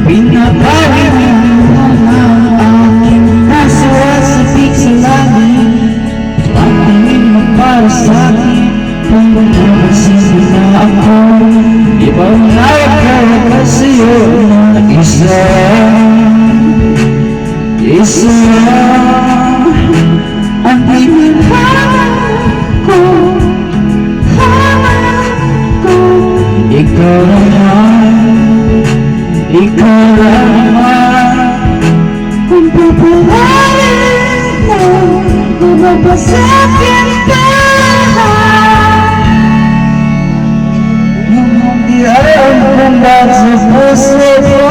Pinapawin mo ang aking nasasapik sa langit. Patingin mo para sa'kin kung magkakasisi na ako. Ibang nakakawag sa'yo na isa. Ang hinahanap ko, ikaw naman kung papalarin mo, bumabasagin ka. Hindi alam kung bakit sa puso mo.